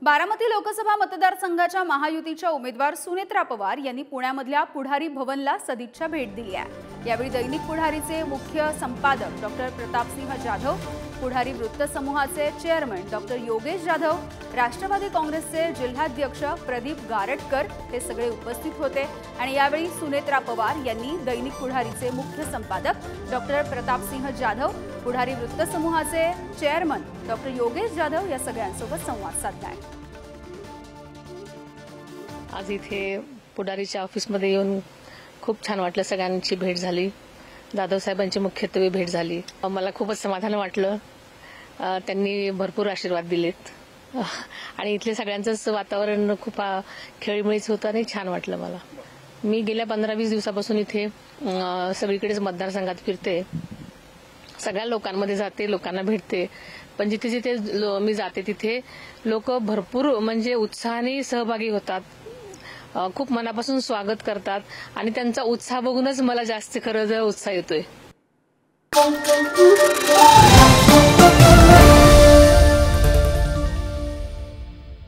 बारामती लोकसभा मतदारसंघाच्या महायुतीच्या उमेदवार सुनेत्रा पवार यांनी पुण्यामधल्या पुढारी भवनला सदिच्छा भेट दिली आहे। यावेळी दैनिक पुढारीचे मुख्य संपादक डॉक्टर प्रतापसिंह जाधव, पुढारी वृत्त समूहाचे चेअरमन डॉक्टर योगेश जाधव, राष्ट्रवादी काँग्रेसचे जिल्हाध्यक्ष प्रदीप गारटकर हे सगळे उपस्थित होते। आणि यावेळी सुनेत्रा पवार यांनी दैनिक पुढारीचे मुख्य संपादक डॉक्टर प्रतापसिंह जाधव, पुढारी वृत्त समूहाचे चेअरमन डॉक्टर योगेश जाधव या सगळ्यांसोबत संवाद साधला। आज इथे पुढारीच्या ऑफिसमध्ये येऊन खूप छान वाटलं। सगळ्यांची भेट झाली, जाधव साहेबांची मुख्यत्वे भेट झाली। मला खूपच समाधान वाटलं। त्यांनी भरपूर आशीर्वाद दिलेत आणि इथले सगळ्यांचंच वातावरण खूप खेळीमेळीच होतं आणि छान वाटलं मला। मी गेल्या 15-20 दिवसापासून इथे सगळीकडेच मतदारसंघात फिरते, सगळ्या लोकांमध्ये जाते, लोकांना भेटते। पण जिथे जिथे मी जाते तिथे लोक भरपूर म्हणजे उत्साहाने सहभागी होतात, खूप मनापासून स्वागत करतात आणि त्यांचा उत्साह बघूनच मला जास्त खरंच उत्साह येतोय।